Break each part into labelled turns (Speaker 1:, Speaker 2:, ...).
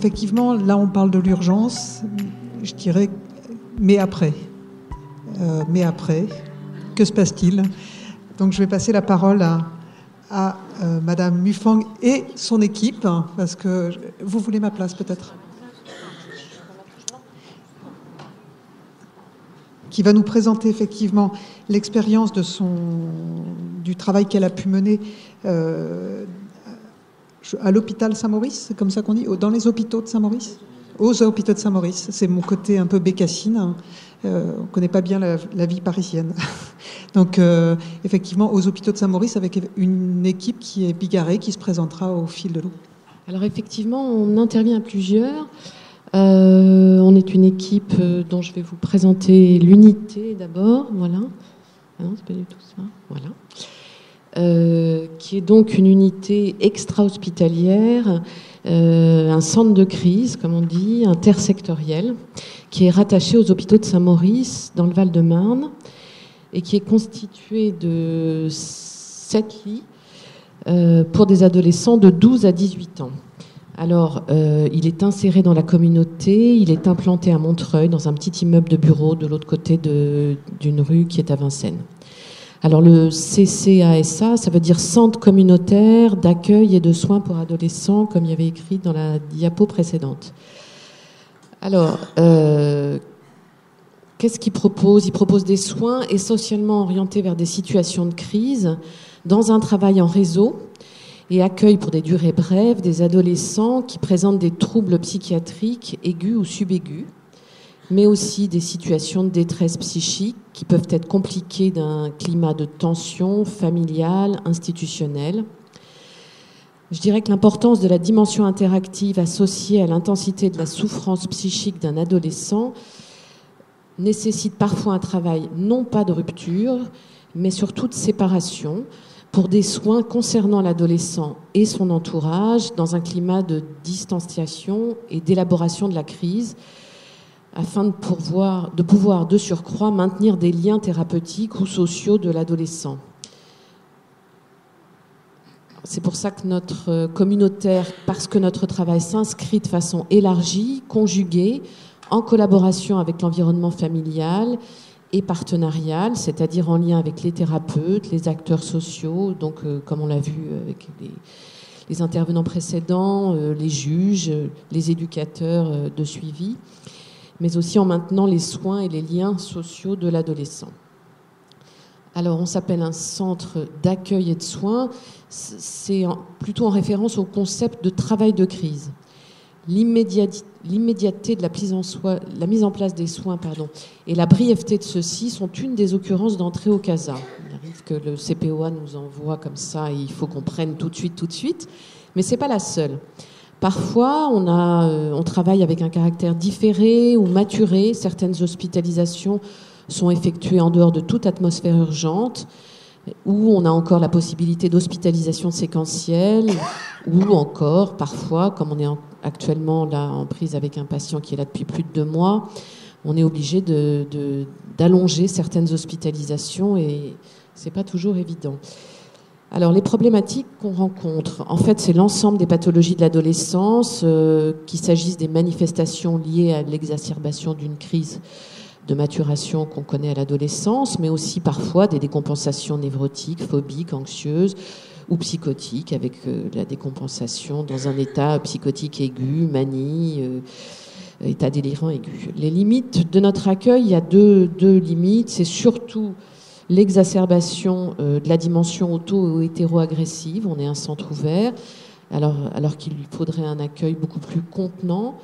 Speaker 1: effectivement, là, on parle de l'urgence, je dirais, mais après. Que se passe-t-il? Donc, je vais passer la parole à Madame Mufang et son équipe, parce que vous voulez ma place, peut-être? Qui va nous présenter effectivement l'expérience du travail qu'elle a pu mener à l'hôpital Saint-Maurice, c'est comme ça qu'on dit, dans les hôpitaux de Saint-Maurice, aux hôpitaux de Saint-Maurice. C'est mon côté un peu bécassine. On ne connaît pas bien la vie parisienne. Donc, effectivement, aux hôpitaux de Saint-Maurice, avec une équipe qui est bigarrée, qui se présentera au fil de l'eau.
Speaker 2: Alors, effectivement, on intervient à plusieurs. On est une équipe dont je vais vous présenter l'unité d'abord. Voilà. Ah non, c'est pas du tout ça. Voilà. Qui est donc une unité extra-hospitalière, un centre de crise, comme on dit, intersectoriel, qui est rattaché aux hôpitaux de Saint-Maurice, dans le Val-de-Marne, et qui est constitué de 7 lits pour des adolescents de 12 à 18 ans. Alors, il est inséré dans la communauté, il est implanté à Montreuil, dans un petit immeuble de bureaux de l'autre côté d'une rue qui est à Vincennes. Alors, le CCASA, ça veut dire Centre communautaire d'accueil et de soins pour adolescents, comme il y avait écrit dans la diapo précédente. Alors, qu'est-ce qu'il propose? Il propose des soins essentiellement orientés vers des situations de crise, dans un travail en réseau, et accueille pour des durées brèves des adolescents qui présentent des troubles psychiatriques aigus ou subaigus, mais aussi des situations de détresse psychique qui peuvent être compliquées d'un climat de tension familiale, institutionnelle. Je dirais que l'importance de la dimension interactive associée à l'intensité de la souffrance psychique d'un adolescent nécessite parfois un travail non pas de rupture, mais surtout de séparation, pour des soins concernant l'adolescent et son entourage dans un climat de distanciation et d'élaboration de la crise, afin de pouvoir de surcroît maintenir des liens thérapeutiques ou sociaux de l'adolescent. C'est pour ça que notre communautaire, parce que notre travail s'inscrit de façon élargie, conjuguée, en collaboration avec l'environnement familial et partenarial, c'est-à-dire en lien avec les thérapeutes, les acteurs sociaux, donc comme on l'a vu avec les intervenants précédents, les juges, les éducateurs de suivi, mais aussi en maintenant les soins et les liens sociaux de l'adolescent. Alors, on s'appelle un centre d'accueil et de soins. C'est plutôt en référence au concept de travail de crise. L'immédiateté de la mise en place des soins et la brièveté de ceux-ci sont une des occurrences d'entrée au CASA. Il arrive que le CPOA nous envoie comme ça et il faut qu'on prenne tout de suite, mais ce n'est pas la seule. Parfois, on travaille avec un caractère différé ou maturé. Certaines hospitalisations sont effectuées en dehors de toute atmosphère urgente, où on a encore la possibilité d'hospitalisation séquentielle, ou encore, parfois, comme on est actuellement là en prise avec un patient qui est là depuis plus de 2 mois, on est obligé d'allonger certaines hospitalisations et c'est pas toujours évident. Alors, les problématiques qu'on rencontre, en fait, c'est l'ensemble des pathologies de l'adolescence, qu'il s'agisse des manifestations liées à l'exacerbation d'une crise de maturation qu'on connaît à l'adolescence, mais aussi parfois des décompensations névrotiques, phobiques, anxieuses ou psychotiques, avec la décompensation dans un état psychotique aigu, manie, état délirant aigu. Les limites de notre accueil, il y a deux limites. C'est surtout l'exacerbation de la dimension auto- ou hétéro-agressive. On est un centre ouvert, alors qu'il lui faudrait un accueil beaucoup plus contenant.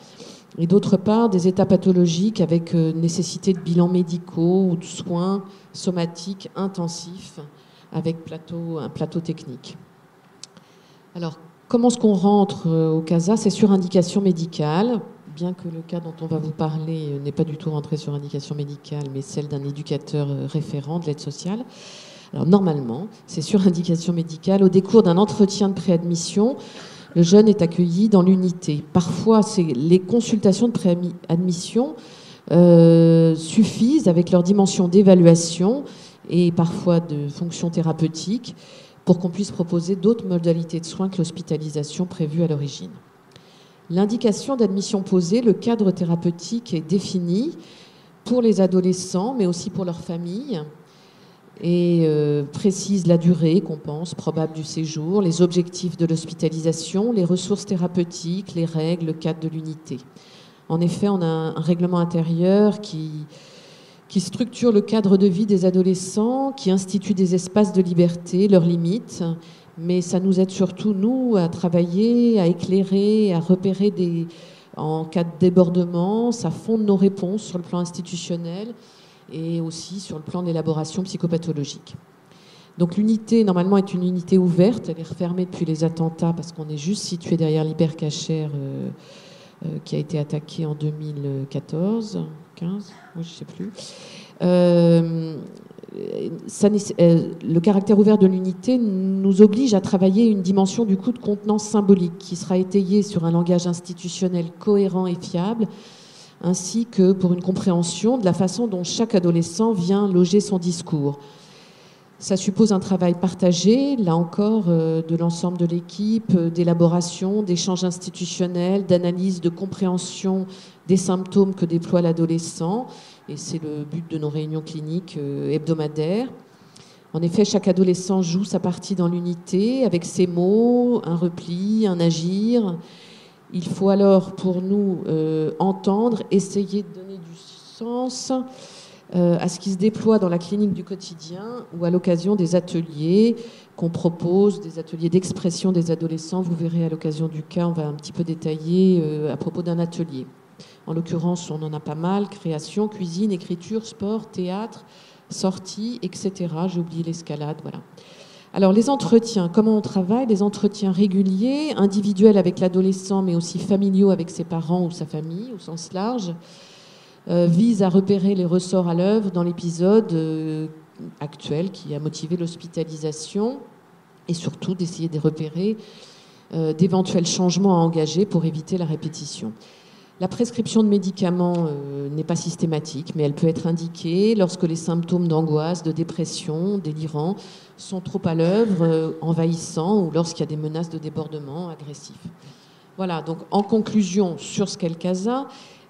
Speaker 2: Et d'autre part, des états pathologiques avec nécessité de bilans médicaux ou de soins somatiques intensifs avec un plateau technique. Alors, comment est-ce qu'on rentre au CASA? C'est sur indication médicale, bien que le cas dont on va vous parler n'est pas du tout rentré sur indication médicale, mais celle d'un éducateur référent de l'aide sociale. Alors, normalement, c'est sur indication médicale. Au décours d'un entretien de préadmission, le jeune est accueilli dans l'unité. Parfois, les consultations de préadmission suffisent avec leur dimension d'évaluation et parfois de fonction thérapeutique pour qu'on puisse proposer d'autres modalités de soins que l'hospitalisation prévue à l'origine. L'indication d'admission posée, le cadre thérapeutique est défini pour les adolescents, mais aussi pour leurs familles, et précise la durée qu'on pense probable du séjour, les objectifs de l'hospitalisation, les ressources thérapeutiques, les règles, le cadre de l'unité. En effet, on a un règlement intérieur qui structure le cadre de vie des adolescents, qui institue des espaces de liberté, leurs limites, mais ça nous aide surtout, nous, à travailler, à éclairer, à repérer en cas de débordement. Ça fonde nos réponses sur le plan institutionnel et aussi sur le plan de l'élaboration psychopathologique. Donc l'unité, normalement, est une unité ouverte. Elle est refermée depuis les attentats parce qu'on est juste situé derrière l'hypercachère qui a été attaqué en 2014, 15, oui, je ne sais plus. Le caractère ouvert de l'unité nous oblige à travailler une dimension du coup de contenance symbolique qui sera étayée sur un langage institutionnel cohérent et fiable, ainsi que pour une compréhension de la façon dont chaque adolescent vient loger son discours. Ça suppose un travail partagé, là encore, de l'ensemble de l'équipe, d'élaboration, d'échanges institutionnels, d'analyse, de compréhension des symptômes que déploie l'adolescent. Et c'est le but de nos réunions cliniques hebdomadaires. En effet, chaque adolescent joue sa partie dans l'unité, avec ses mots, un repli, un agir. Il faut alors, pour nous, entendre, essayer de donner du sens à ce qui se déploie dans la clinique du quotidien ou à l'occasion des ateliers qu'on propose, des ateliers d'expression des adolescents. Vous verrez à l'occasion du cas, on va un petit peu détailler à propos d'un atelier. En l'occurrence, on en a pas mal, création, cuisine, écriture, sport, théâtre, sortie, etc. J'ai oublié l'escalade, voilà. Alors les entretiens, comment on travaille? Des entretiens réguliers, individuels avec l'adolescent, mais aussi familiaux avec ses parents ou sa famille, au sens large, vise à repérer les ressorts à l'œuvre dans l'épisode actuel qui a motivé l'hospitalisation et surtout d'essayer de repérer d'éventuels changements à engager pour éviter la répétition. La prescription de médicaments n'est pas systématique, mais elle peut être indiquée lorsque les symptômes d'angoisse, de dépression, délirants sont trop à l'œuvre, envahissants, ou lorsqu'il y a des menaces de débordement agressif. Voilà, donc en conclusion sur ce qu'est le CASA,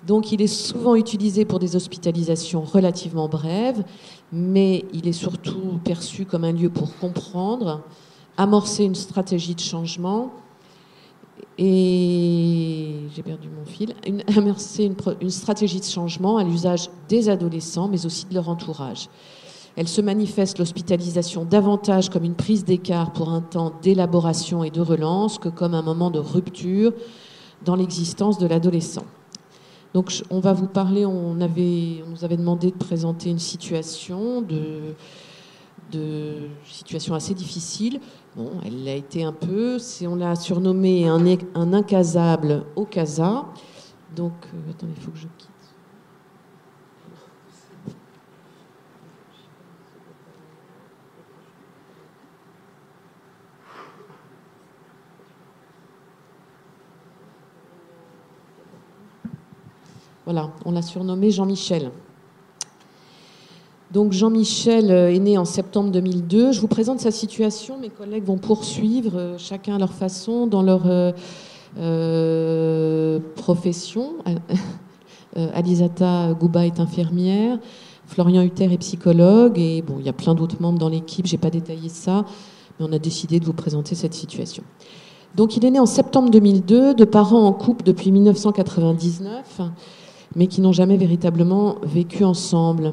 Speaker 2: donc il est souvent utilisé pour des hospitalisations relativement brèves, mais il est surtout perçu comme un lieu pour comprendre, amorcer une stratégie de changement, et j'ai perdu mon fil, amorcer une stratégie de changement à l'usage des adolescents, mais aussi de leur entourage. Elle se manifeste, l'hospitalisation, davantage comme une prise d'écart pour un temps d'élaboration et de relance que comme un moment de rupture dans l'existence de l'adolescent. Donc on va vous parler, on nous avait demandé de présenter une situation situation assez difficile. Bon, elle l'a été un peu. On l'a surnommé un incasable au CASA. Donc, attendez, il faut que je quitte. Voilà, on l'a surnommé Jean-Michel. Donc Jean-Michel est né en septembre 2002. Je vous présente sa situation. Mes collègues vont poursuivre, chacun à leur façon, dans leur profession. Alisata Gouba est infirmière. Florian Hutter est psychologue. Et bon, il y a plein d'autres membres dans l'équipe. Je n'ai pas détaillé ça, mais on a décidé de vous présenter cette situation. Donc il est né en septembre 2002, de parents en couple depuis 1999, mais qui n'ont jamais véritablement vécu ensemble.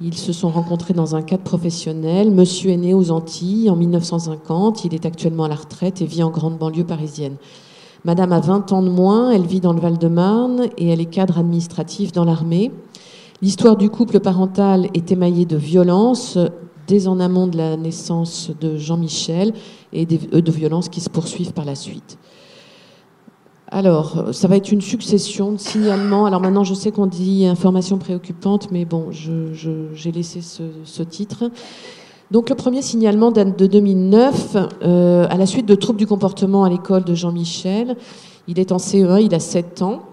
Speaker 2: Ils se sont rencontrés dans un cadre professionnel. Monsieur est né aux Antilles en 1950. Il est actuellement à la retraite et vit en grande banlieue parisienne. Madame a 20 ans de moins. Elle vit dans le Val-de-Marne et elle est cadre administratif dans l'armée. L'histoire du couple parental est émaillée de violences dès en amont de la naissance de Jean-Michel et de violences qui se poursuivent par la suite. Alors, ça va être une succession de signalements. Alors maintenant, je sais qu'on dit information préoccupante, mais bon, j'ai laissé ce titre. Donc le premier signalement date de 2009, à la suite de troubles du comportement à l'école de Jean-Michel. Il est en CE1, il a 7 ans.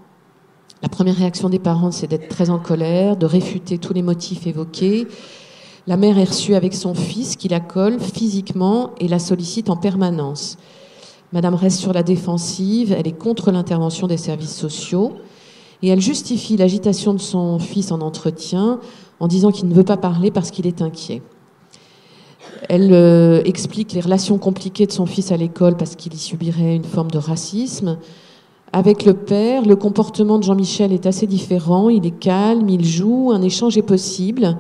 Speaker 2: La première réaction des parents, c'est d'être très en colère, de réfuter tous les motifs évoqués. La mère est reçue avec son fils qui la colle physiquement et la sollicite en permanence. Madame reste sur la défensive, elle est contre l'intervention des services sociaux et elle justifie l'agitation de son fils en entretien en disant qu'il ne veut pas parler parce qu'il est inquiet. Elle explique les relations compliquées de son fils à l'école parce qu'il y subirait une forme de racisme. Avec le père, le comportement de Jean-Michel est assez différent. Il est calme, il joue, un échange est possible.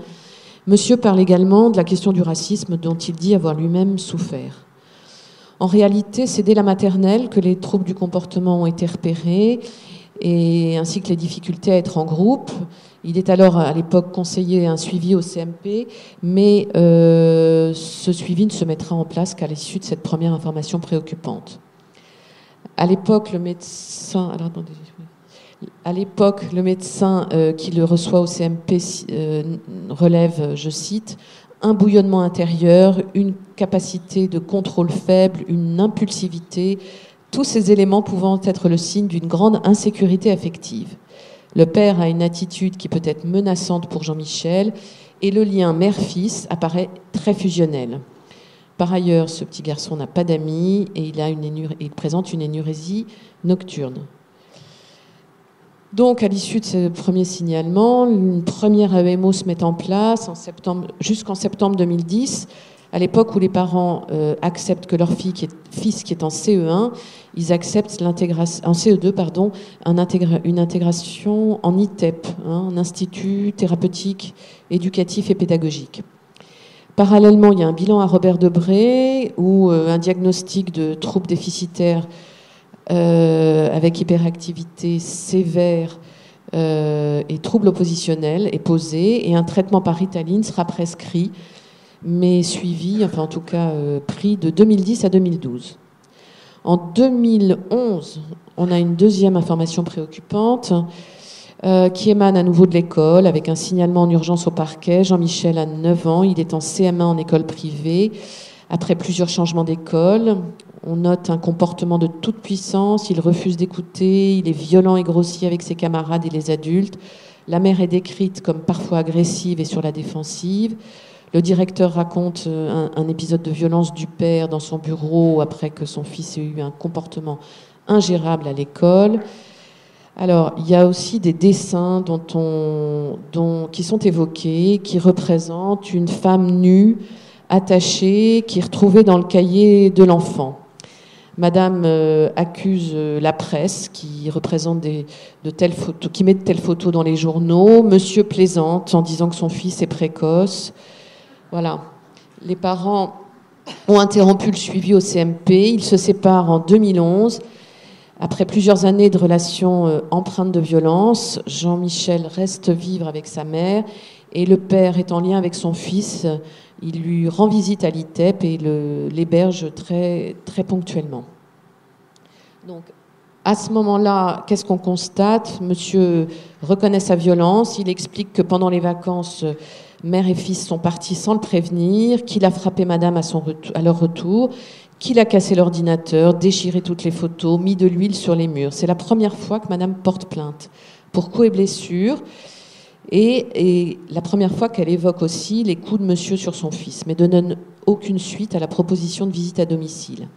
Speaker 2: Monsieur parle également de la question du racisme dont il dit avoir lui-même souffert. En réalité, c'est dès la maternelle que les troubles du comportement ont été repérés, et ainsi que les difficultés à être en groupe. Il est alors, à l'époque, conseillé un suivi au CMP, mais ce suivi ne se mettra en place qu'à l'issue de cette première information préoccupante. À l'époque, le médecin qui le reçoit au CMP relève, je cite, un bouillonnement intérieur, une capacité de contrôle faible, une impulsivité, tous ces éléments pouvant être le signe d'une grande insécurité affective. Le père a une attitude qui peut être menaçante pour Jean-Michel et le lien mère-fils apparaît très fusionnel. Par ailleurs, ce petit garçon n'a pas d'amis et il présente une énurésie nocturne. Donc, à l'issue de ce premier signalement, une première AEMO se met en place jusqu'en septembre 2010, à l'époque où les parents acceptent que leur fils qui est en CE1, ils acceptent en CE2, pardon, une intégration en ITEP, un institut thérapeutique, éducatif et pédagogique. Parallèlement, il y a un bilan à Robert Debré où un diagnostic de troubles déficitaires avec hyperactivité sévère et troubles oppositionnels est posé et un traitement par Ritaline sera prescrit mais suivi, enfin en tout cas pris de 2010 à 2012. En 2011, on a une deuxième information préoccupante qui émane à nouveau de l'école avec un signalement en urgence au parquet. Jean-Michel a 9 ans, il est en CM1 en école privée. Après plusieurs changements d'école, on note un comportement de toute puissance, il refuse d'écouter, il est violent et grossier avec ses camarades et les adultes. La mère est décrite comme parfois agressive et sur la défensive. Le directeur raconte un épisode de violence du père dans son bureau après que son fils ait eu un comportement ingérable à l'école. Alors, il y a aussi des dessins qui sont évoqués, qui représentent une femme nue, attachée, qui est retrouvée dans le cahier de l'enfant. Madame accuse la presse qui représente qui met de telles photos dans les journaux. Monsieur plaisante en disant que son fils est précoce. Voilà. Les parents ont interrompu le suivi au CMP. Ils se séparent en 2011. Après plusieurs années de relations empreintes de violence, Jean-Michel reste vivre avec sa mère et le père est en lien avec son fils. Il lui rend visite à l'ITEP et l'héberge très, très ponctuellement. Donc, à ce moment-là, qu'est-ce qu'on constate ? Monsieur reconnaît sa violence. Il explique que pendant les vacances, mère et fils sont partis sans le prévenir, qu'il a frappé madame à leur retour, qu'il a cassé l'ordinateur, déchiré toutes les photos, mis de l'huile sur les murs. C'est la première fois que madame porte plainte pour coups et blessures. Et la première fois qu'elle évoque aussi les coups de monsieur sur son fils, mais ne donne aucune suite à la proposition de visite à domicile.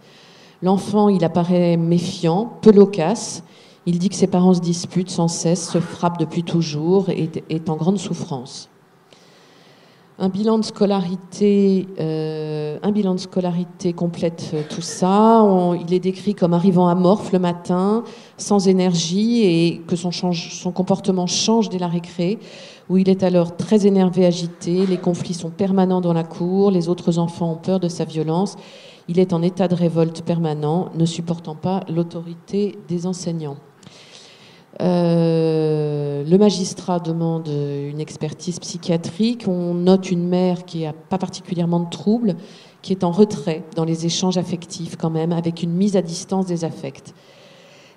Speaker 2: L'enfant, il apparaît méfiant, peu loquace. Il dit que ses parents se disputent sans cesse, se frappent depuis toujours et est en grande souffrance. Un bilan de scolarité complète tout ça. Il est décrit comme arrivant amorphe le matin, sans énergie, et que son comportement change dès la récré, où il est alors très énervé, agité. Les conflits sont permanents dans la cour. Les autres enfants ont peur de sa violence. Il est en état de révolte permanent, ne supportant pas l'autorité des enseignants. Le magistrat demande une expertise psychiatrique. On note une mère qui n'a pas particulièrement de troubles, qui est en retrait dans les échanges affectifs quand même, avec une mise à distance des affects.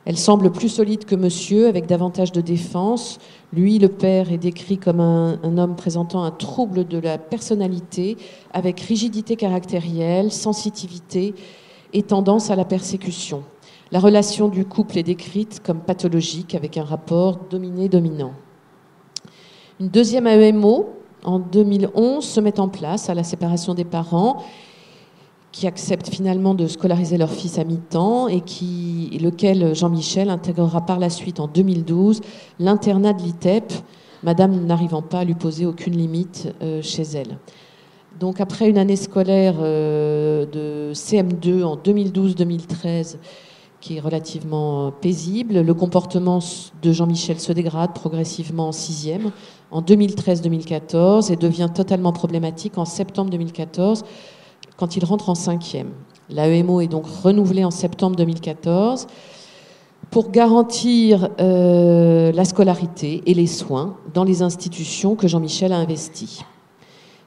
Speaker 2: Elle semble plus solide que monsieur, avec davantage de défense. Lui, le père, est décrit comme un homme présentant un trouble de la personnalité, avec rigidité caractérielle, sensitivité et tendance à la persécution. La relation du couple est décrite comme pathologique, avec un rapport dominé-dominant. Une deuxième AEMO, en 2011, se met en place à la séparation des parents, qui acceptent finalement de scolariser leur fils à mi-temps et lequel Jean-Michel intégrera par la suite en 2012 l'internat de l'ITEP, madame n'arrivant pas à lui poser aucune limite chez elle. Donc après une année scolaire de CM2 en 2012-2013 qui est relativement paisible, le comportement de Jean-Michel se dégrade progressivement en 6e en 2013-2014 et devient totalement problématique en septembre 2014 quand il rentre en 5e. L'AEMO est donc renouvelée en septembre 2014 pour garantir la scolarité et les soins dans les institutions que Jean-Michel a investies.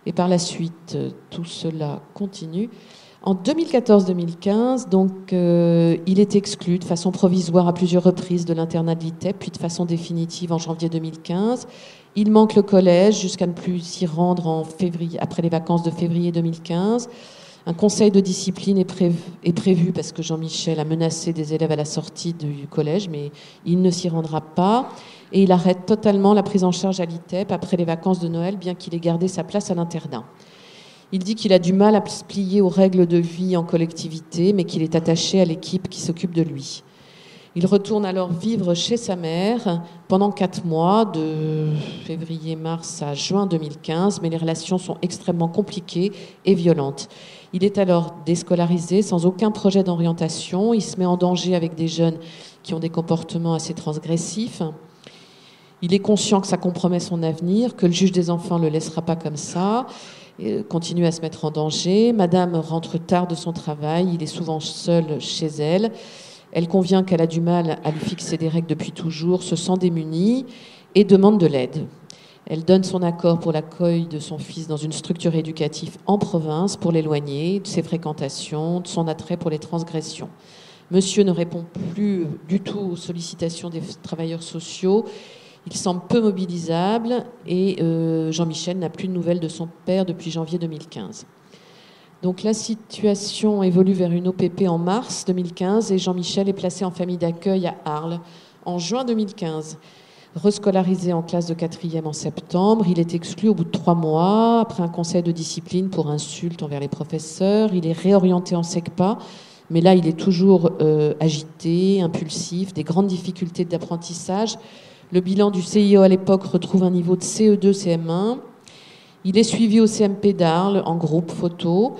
Speaker 2: Et par la suite, tout cela continue. En 2014-2015, donc, il est exclu de façon provisoire à plusieurs reprises de l'internat de l'ITEP, puis de façon définitive en janvier 2015. Il manque le collège jusqu'à ne plus s'y rendre en février, après les vacances de février 2015. Un conseil de discipline est prévu parce que Jean-Michel a menacé des élèves à la sortie du collège, mais il ne s'y rendra pas. Et il arrête totalement la prise en charge à l'ITEP après les vacances de Noël, bien qu'il ait gardé sa place à l'internat. Il dit qu'il a du mal à se plier aux règles de vie en collectivité, mais qu'il est attaché à l'équipe qui s'occupe de lui. Il retourne alors vivre chez sa mère pendant 4 mois, de février-mars à juin 2015, mais les relations sont extrêmement compliquées et violentes. Il est alors déscolarisé, sans aucun projet d'orientation. Il se met en danger avec des jeunes qui ont des comportements assez transgressifs. Il est conscient que ça compromet son avenir, que le juge des enfants ne le laissera pas comme ça, continue à se mettre en danger. Madame rentre tard de son travail, il est souvent seul chez elle. Elle convient qu'elle a du mal à lui fixer des règles depuis toujours, se sent démunie et demande de l'aide. Elle donne son accord pour l'accueil de son fils dans une structure éducative en province pour l'éloigner de ses fréquentations, de son attrait pour les transgressions. Monsieur ne répond plus du tout aux sollicitations des travailleurs sociaux. Il semble peu mobilisable et Jean-Michel n'a plus de nouvelles de son père depuis janvier 2015. Donc la situation évolue vers une OPP en mars 2015 et Jean-Michel est placé en famille d'accueil à Arles en juin 2015. Rescolarisé en classe de 4e en septembre, il est exclu au bout de 3 mois après un conseil de discipline pour insulte envers les professeurs. Il est réorienté en SECPA, mais là il est toujours agité, impulsif, des grandes difficultés d'apprentissage. Le bilan du CIO à l'époque retrouve un niveau de CE2, CM1. Il est suivi au CMP d'Arles en groupe photo.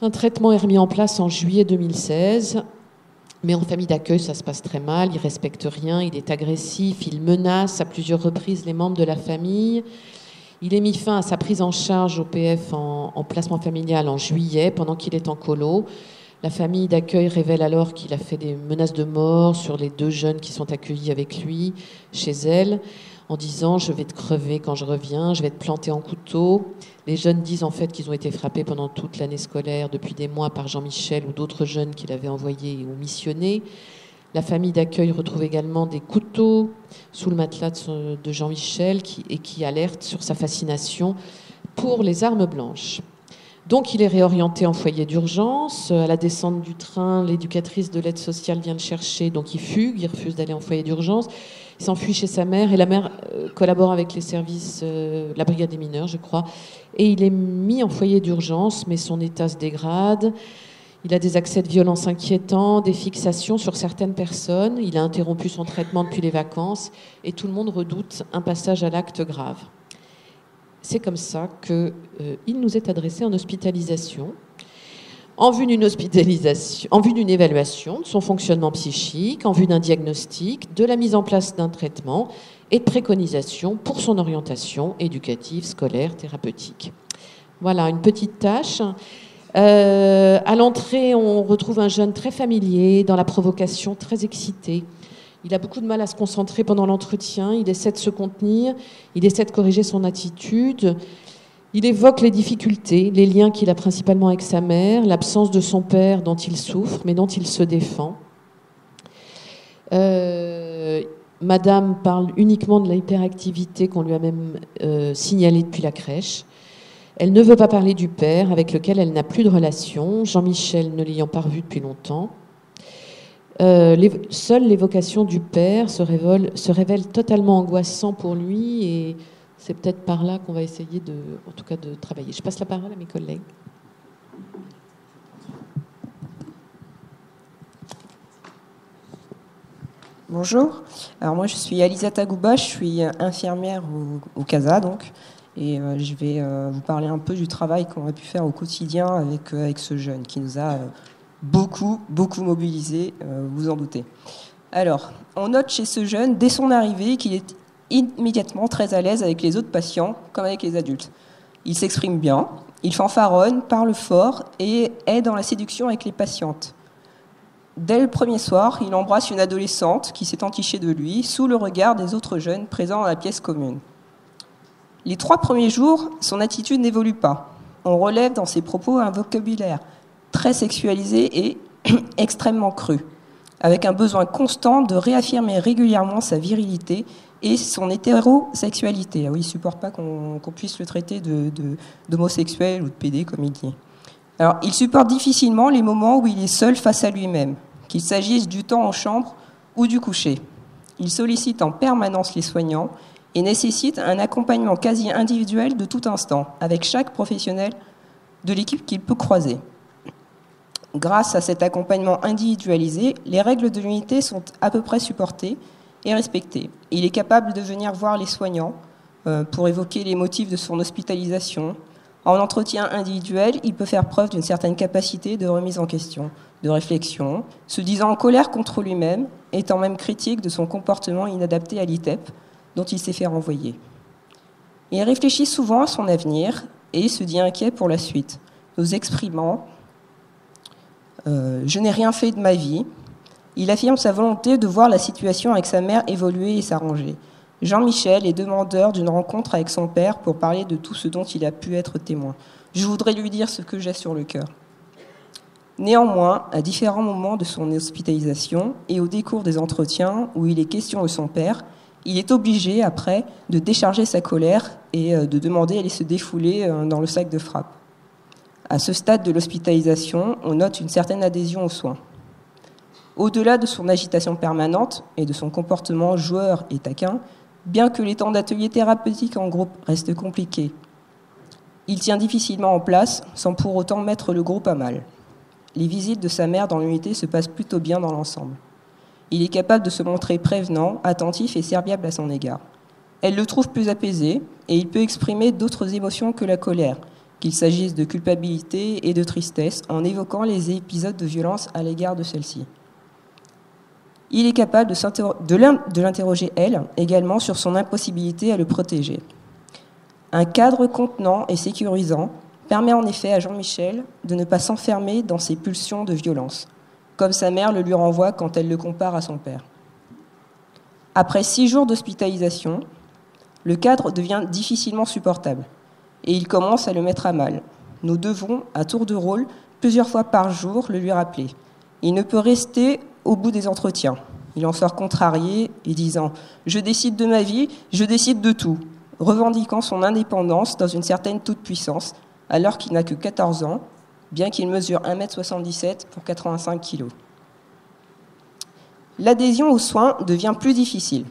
Speaker 2: Un traitement est remis en place en juillet 2016. Mais en famille d'accueil, ça se passe très mal. Il ne respecte rien, il est agressif, il menace à plusieurs reprises les membres de la famille. Il est mis fin à sa prise en charge au PF en placement familial en juillet, pendant qu'il est en colo. La famille d'accueil révèle alors qu'il a fait des menaces de mort sur les 2 jeunes qui sont accueillis avec lui chez elle, en disant « je vais te crever quand je reviens, je vais te planter en couteau ». Les jeunes disent en fait qu'ils ont été frappés pendant toute l'année scolaire, depuis des mois, par Jean-Michel ou d'autres jeunes qu'il avait envoyés ou missionnés. La famille d'accueil retrouve également des couteaux sous le matelas de Jean-Michel qui alerte sur sa fascination pour les armes blanches. Donc il est réorienté en foyer d'urgence. À la descente du train, l'éducatrice de l'aide sociale vient le chercher, donc il fugue, il refuse d'aller en foyer d'urgence. Il s'enfuit chez sa mère et la mère collabore avec les services, la brigade des mineurs, je crois. Et il est mis en foyer d'urgence, mais son état se dégrade. Il a des accès de violence inquiétants, des fixations sur certaines personnes. Il a interrompu son traitement depuis les vacances et tout le monde redoute un passage à l'acte grave. C'est comme ça qu'il nous est adressé en hospitalisation, en vue d'une évaluation de son fonctionnement psychique, en vue d'un diagnostic, de la mise en place d'un traitement et de préconisations pour son orientation éducative, scolaire, thérapeutique. Voilà, une petite tâche. À l'entrée, on retrouve un jeune très familier, dans la provocation, très excité. Il a beaucoup de mal à se concentrer pendant l'entretien, il essaie de se contenir, il essaie de corriger son attitude. Il évoque les difficultés, les liens qu'il a principalement avec sa mère, l'absence de son père dont il souffre, mais dont il se défend. Madame parle uniquement de l'hyperactivité qu'on lui a même signalée depuis la crèche. Elle ne veut pas parler du père, avec lequel elle n'a plus de relation, Jean-Michel ne l'ayant pas revu depuis longtemps. Seule l'évocation du père se révèle totalement angoissant pour lui et c'est peut-être par là qu'on va essayer de travailler. Je passe la parole à mes collègues.
Speaker 3: Bonjour, alors moi je suis Alisa Tagouba, je suis infirmière au CASA donc, et je vais vous parler un peu du travail qu'on a pu faire au quotidien avec ce jeune qui nous a beaucoup mobilisés, vous en doutez. Alors, on note chez ce jeune, dès son arrivée, qu'il est immédiatement très à l'aise avec les autres patients comme avec les adultes. Il s'exprime bien, il fanfaronne, parle fort et est dans la séduction avec les patientes. Dès le premier soir, il embrasse une adolescente qui s'est entichée de lui sous le regard des autres jeunes présents dans la pièce commune. Les 3 premiers jours, son attitude n'évolue pas. On relève dans ses propos un vocabulaire très sexualisé et extrêmement cru, avec un besoin constant de réaffirmer régulièrement sa virilité et son hétérosexualité. Ah oui, il ne supporte pas qu'on puisse le traiter d'homosexuel ou de pédé, comme il dit. Alors, il supporte difficilement les moments où il est seul face à lui-même, qu'il s'agisse du temps en chambre ou du coucher. Il sollicite en permanence les soignants et nécessite un accompagnement quasi individuel de tout instant, avec chaque professionnel de l'équipe qu'il peut croiser. Grâce à cet accompagnement individualisé, les règles de l'unité sont à peu près supportées et respectées. Il est capable de venir voir les soignants pour évoquer les motifs de son hospitalisation. En entretien individuel, il peut faire preuve d'une certaine capacité de remise en question, de réflexion, se disant en colère contre lui-même, étant même critique de son comportement inadapté à l'ITEP, dont il s'est fait renvoyer. Il réfléchit souvent à son avenir et se dit inquiet pour la suite, nous exprimant « Je n'ai rien fait de ma vie ». Il affirme sa volonté de voir la situation avec sa mère évoluer et s'arranger. Jean-Michel est demandeur d'une rencontre avec son père pour parler de tout ce dont il a pu être témoin. Je voudrais lui dire ce que j'ai sur le cœur. Néanmoins, à différents moments de son hospitalisation et au décours des entretiens où il est question de son père, il est obligé, après, de décharger sa colère et de demander à aller se défouler dans le sac de frappe. À ce stade de l'hospitalisation, on note une certaine adhésion aux soins. Au-delà de son agitation permanente et de son comportement joueur et taquin, bien que les temps d'ateliers thérapeutiques en groupe restent compliqués, il tient difficilement en place sans pour autant mettre le groupe à mal. Les visites de sa mère dans l'unité se passent plutôt bien dans l'ensemble. Il est capable de se montrer prévenant, attentif et serviable à son égard. Elle le trouve plus apaisé et il peut exprimer d'autres émotions que la colère, qu'il s'agisse de culpabilité et de tristesse, en évoquant les épisodes de violence à l'égard de celle-ci. Il est capable de l'interroger, elle, également, sur son impossibilité à le protéger. Un cadre contenant et sécurisant permet en effet à Jean-Michel de ne pas s'enfermer dans ses pulsions de violence, comme sa mère le lui renvoie quand elle le compare à son père. Après 6 jours d'hospitalisation, le cadre devient difficilement supportable et il commence à le mettre à mal. Nous devons, à tour de rôle, plusieurs fois par jour, le lui rappeler. Il ne peut rester au bout des entretiens. Il en sort contrarié et disant « Je décide de ma vie, je décide de tout », revendiquant son indépendance dans une certaine toute-puissance, alors qu'il n'a que 14 ans, bien qu'il mesure 1,77 m pour 85 kg. L'adhésion aux soins devient plus difficile.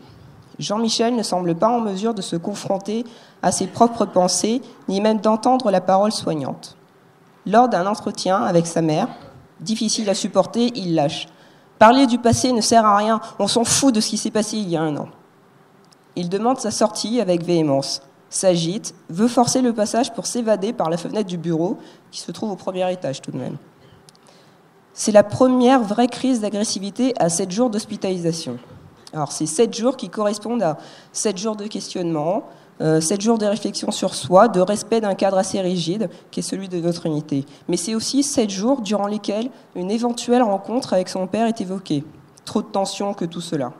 Speaker 3: Jean-Michel ne semble pas en mesure de se confronter à ses propres pensées, ni même d'entendre la parole soignante. Lors d'un entretien avec sa mère, difficile à supporter, il lâche. Parler du passé ne sert à rien, on s'en fout de ce qui s'est passé il y a 1 an. Il demande sa sortie avec véhémence, s'agite, veut forcer le passage pour s'évader par la fenêtre du bureau, qui se trouve au 1er étage tout de même. C'est la première vraie crise d'agressivité à 7 jours d'hospitalisation. Alors c'est 7 jours qui correspondent à 7 jours de questionnement, 7 jours de réflexion sur soi, de respect d'un cadre assez rigide, qui est celui de notre unité. Mais c'est aussi 7 jours durant lesquels une éventuelle rencontre avec son père est évoquée. Trop de tension que tout cela.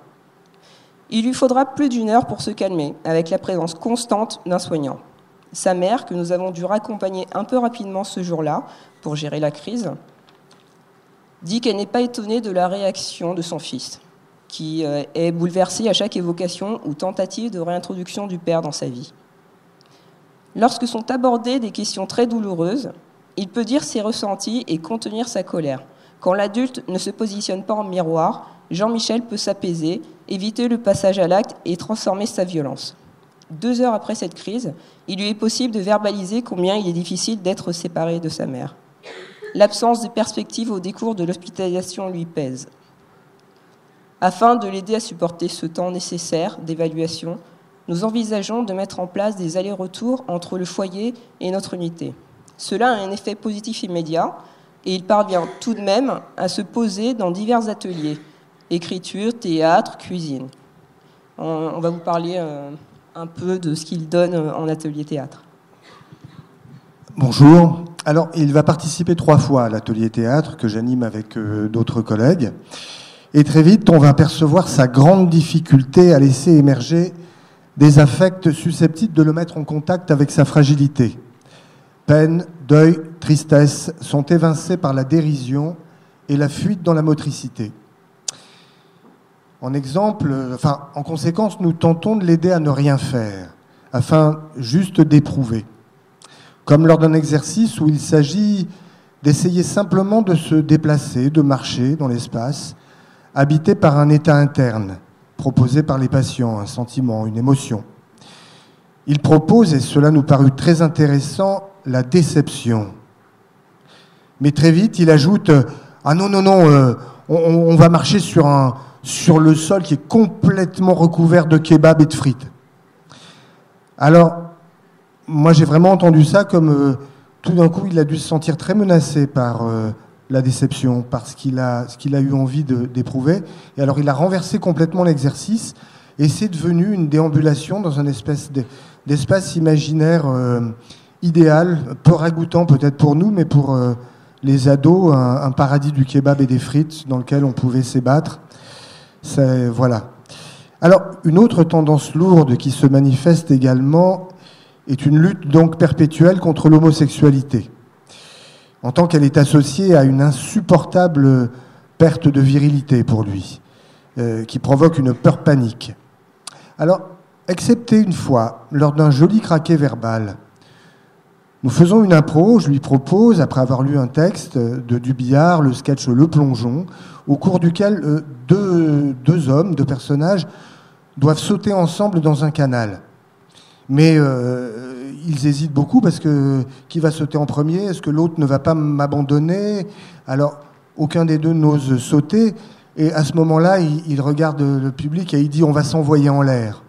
Speaker 3: Il lui faudra plus d'1 heure pour se calmer, avec la présence constante d'un soignant. Sa mère, que nous avons dû raccompagner un peu rapidement ce jour-là, pour gérer la crise, dit qu'elle n'est pas étonnée de la réaction de son fils, qui est bouleversé à chaque évocation ou tentative de réintroduction du père dans sa vie. Lorsque sont abordées des questions très douloureuses, il peut dire ses ressentis et contenir sa colère. Quand l'adulte ne se positionne pas en miroir, Jean-Michel peut s'apaiser, éviter le passage à l'acte et transformer sa violence. 2 heures après cette crise, il lui est possible de verbaliser combien il est difficile d'être séparé de sa mère. L'absence de perspective au décours de l'hospitalisation lui pèse. Afin de l'aider à supporter ce temps nécessaire d'évaluation, nous envisageons de mettre en place des allers-retours entre le foyer et notre unité. Cela a un effet positif immédiat et il parvient tout de même à se poser dans divers ateliers, écriture, théâtre, cuisine. On va vous parler un peu de ce qu'il donne en atelier théâtre.
Speaker 4: Bonjour. Alors, il va participer 3 fois à l'atelier théâtre que j'anime avec d'autres collègues. Et très vite, on va percevoir sa grande difficulté à laisser émerger des affects susceptibles de le mettre en contact avec sa fragilité. Peine, deuil, tristesse sont évincés par la dérision et la fuite dans la motricité. En conséquence, nous tentons de l'aider à ne rien faire, afin juste d'éprouver. Comme lors d'un exercice où il s'agit d'essayer simplement de se déplacer, de marcher dans l'espace, habité par un état interne, proposé par les patients, un sentiment, une émotion. Il propose, et cela nous parut très intéressant, la déception. Mais très vite, il ajoute « Ah non, on va marcher sur le sol qui est complètement recouvert de kebab et de frites. » Alors, moi j'ai vraiment entendu ça comme tout d'un coup il a dû se sentir très menacé par la déception, par ce qu'il a eu envie d'éprouver. Et alors il a renversé complètement l'exercice et c'est devenu une déambulation dans un espèce d'espace imaginaire idéal, peu ragoûtant peut-être pour nous, mais pour les ados, un paradis du kebab et des frites dans lequel on pouvait s'ébattre. Voilà. Alors, une autre tendance lourde qui se manifeste également est une lutte donc perpétuelle contre l'homosexualité, en tant qu'elle est associée à une insupportable perte de virilité pour lui, qui provoque une peur panique. Alors, excepté une fois, lors d'un joli craquet verbal, nous faisons une impro, je lui propose, après avoir lu un texte de Dubillard, le sketch Le Plongeon, au cours duquel deux hommes, 2 personnages, doivent sauter ensemble dans un canal. Mais ils hésitent beaucoup parce que qui va sauter en premier? Est-ce que l'autre ne va pas m'abandonner? Alors, aucun des deux n'ose sauter. Et à ce moment-là, il regarde le public et il dit « on va s'envoyer en l'air ».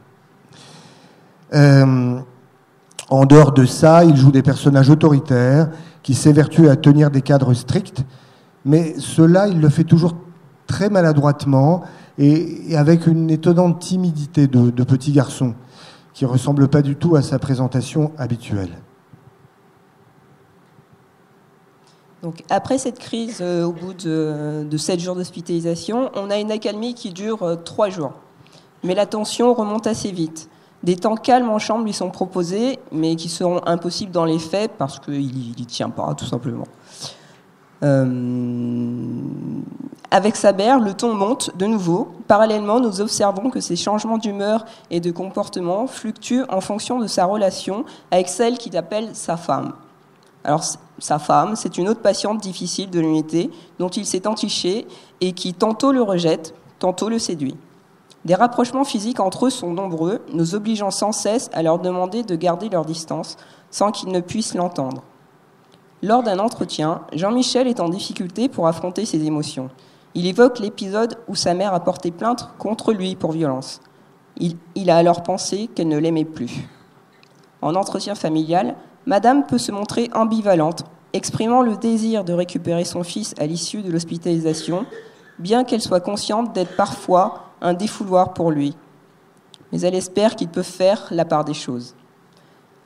Speaker 4: En dehors de ça, il joue des personnages autoritaires qui s'évertuent à tenir des cadres stricts, mais cela, il le fait toujours très maladroitement et avec une étonnante timidité de petit garçon qui ne ressemble pas du tout à sa présentation habituelle.
Speaker 3: Donc, après cette crise, au bout de 7 jours d'hospitalisation, on a une accalmie qui dure 3 jours. Mais la tension remonte assez vite. Des temps calmes en chambre lui sont proposés, mais qui seront impossibles dans les faits parce qu'il n'y tient pas, tout simplement. Avec Saber, le ton monte de nouveau. Parallèlement, nous observons que ces changements d'humeur et de comportement fluctuent en fonction de sa relation avec celle qu'il appelle sa femme. Alors, sa femme, c'est une autre patiente difficile de l'unité dont il s'est entiché et qui tantôt le rejette, tantôt le séduit. Des rapprochements physiques entre eux sont nombreux, nous obligeant sans cesse à leur demander de garder leur distance sans qu'ils ne puissent l'entendre. Lors d'un entretien, Jean-Michel est en difficulté pour affronter ses émotions. Il évoque l'épisode où sa mère a porté plainte contre lui pour violence. Il a alors pensé qu'elle ne l'aimait plus. En entretien familial, Madame peut se montrer ambivalente, exprimant le désir de récupérer son fils à l'issue de l'hospitalisation, bien qu'elle soit consciente d'être parfois un défouloir pour lui. Mais elle espère qu'il peut faire la part des choses.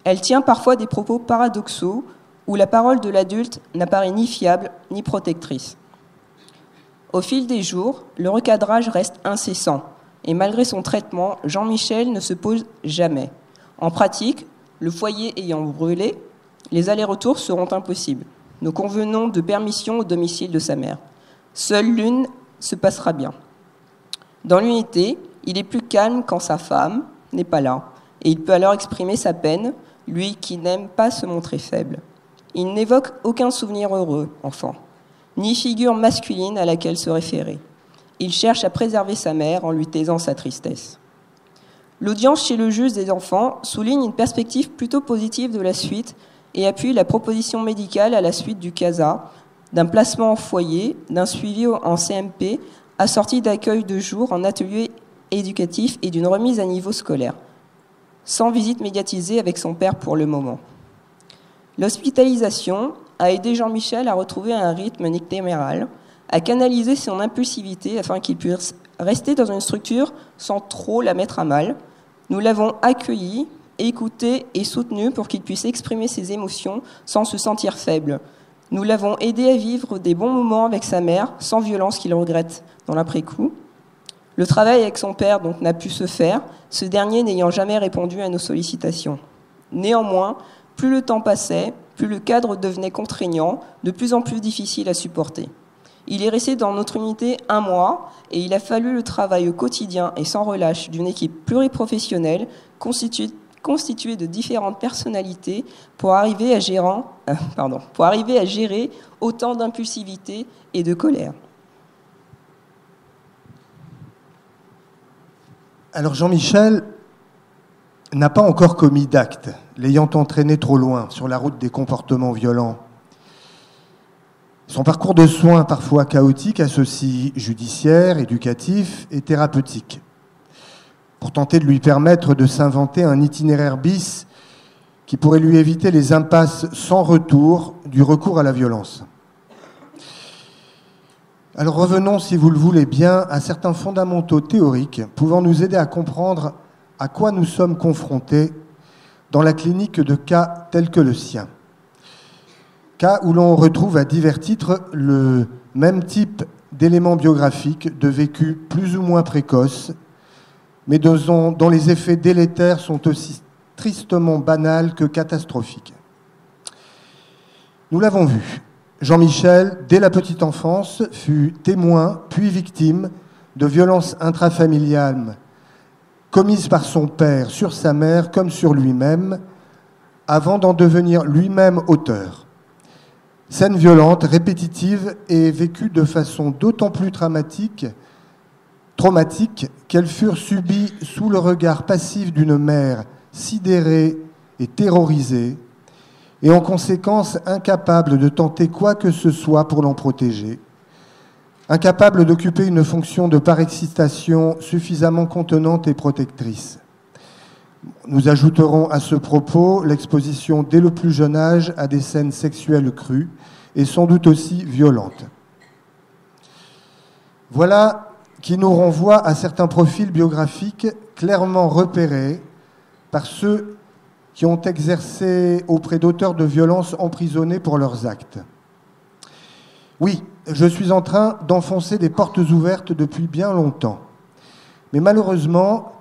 Speaker 3: Elle tient parfois des propos paradoxaux où la parole de l'adulte n'apparaît ni fiable ni protectrice. Au fil des jours, le recadrage reste incessant et malgré son traitement, Jean-Michel ne se pose jamais. En pratique, le foyer ayant brûlé, les allers-retours seront impossibles. Nous convenons de permission au domicile de sa mère. Seule l'une se passera bien. Dans l'unité, il est plus calme quand sa femme n'est pas là, et il peut alors exprimer sa peine, lui qui n'aime pas se montrer faible. Il n'évoque aucun souvenir heureux, enfant, ni figure masculine à laquelle se référer. Il cherche à préserver sa mère en lui taisant sa tristesse. L'audience chez le juge des enfants souligne une perspective plutôt positive de la suite et appuie la proposition médicale à la suite du CASA, d'un placement en foyer, d'un suivi en CMP, assortie d'accueil de jour en atelier éducatif et d'une remise à niveau scolaire, sans visite médiatisée avec son père pour le moment. L'hospitalisation a aidé Jean-Michel à retrouver un rythme nictéméral, à canaliser son impulsivité afin qu'il puisse rester dans une structure sans trop la mettre à mal. Nous l'avons accueilli, écouté et soutenu pour qu'il puisse exprimer ses émotions sans se sentir faible. Nous l'avons aidé à vivre des bons moments avec sa mère, sans violence qu'il regrette dans l'après-coup. Le travail avec son père donc n'a pu se faire, ce dernier n'ayant jamais répondu à nos sollicitations. Néanmoins, plus le temps passait, plus le cadre devenait contraignant, de plus en plus difficile à supporter. Il est resté dans notre unité 1 mois et il a fallu le travail au quotidien et sans relâche d'une équipe pluriprofessionnelle constituée de différentes personnalités pour arriver à gérer autant d'impulsivité et de colère.
Speaker 4: Alors Jean-Michel n'a pas encore commis d'acte, l'ayant entraîné trop loin sur la route des comportements violents. Son parcours de soins, parfois chaotique, associe judiciaire, éducatif et thérapeutique, pour tenter de lui permettre de s'inventer un itinéraire bis qui pourrait lui éviter les impasses sans retour du recours à la violence. Alors revenons, si vous le voulez bien, à certains fondamentaux théoriques pouvant nous aider à comprendre à quoi nous sommes confrontés dans la clinique de cas tels que le sien. Cas où l'on retrouve à divers titres le même type d'éléments biographiques de vécu plus ou moins précoce, mais dont les effets délétères sont aussi tristement banals que catastrophiques. Nous l'avons vu, Jean-Michel, dès la petite enfance, fut témoin puis victime de violences intrafamiliales commises par son père sur sa mère comme sur lui-même, avant d'en devenir lui-même auteur. Scènes violentes, répétitives et vécues de façon d'autant plus traumatique qu'elles furent subies sous le regard passif d'une mère sidérée et terrorisée, et en conséquence incapable de tenter quoi que ce soit pour l'en protéger, incapable d'occuper une fonction de parexcitation suffisamment contenante et protectrice. Nous ajouterons à ce propos l'exposition dès le plus jeune âge à des scènes sexuelles crues et sans doute aussi violentes. Voilà qui nous renvoie à certains profils biographiques clairement repérés par ceux qui ont exercé auprès d'auteurs de violences emprisonnés pour leurs actes. Oui, je suis en train d'enfoncer des portes ouvertes depuis bien longtemps. Mais malheureusement,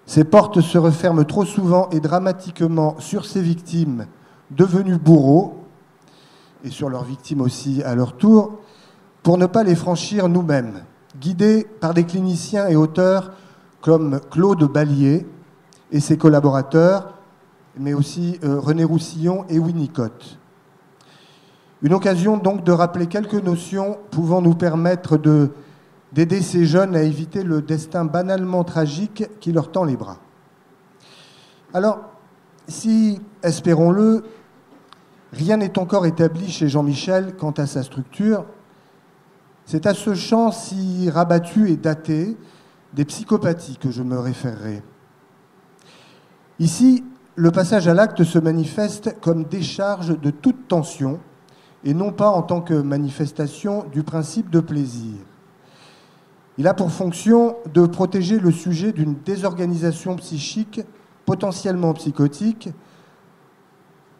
Speaker 4: ces portes se referment trop souvent et dramatiquement sur ces victimes devenues bourreaux, et sur leurs victimes aussi à leur tour, pour ne pas les franchir nous-mêmes, guidés par des cliniciens et auteurs comme Claude Ballier et ses collaborateurs, mais aussi René Roussillon et Winnicott. Une occasion donc de rappeler quelques notions pouvant nous permettre d'aider ces jeunes à éviter le destin banalement tragique qui leur tend les bras. Alors, si, espérons-le, rien n'est encore établi chez Jean-Michel quant à sa structure, c'est à ce champ si rabattu et daté des psychopathies que je me référerai. Ici, le passage à l'acte se manifeste comme décharge de toute tension et non pas en tant que manifestation du principe de plaisir. Il a pour fonction de protéger le sujet d'une désorganisation psychique potentiellement psychotique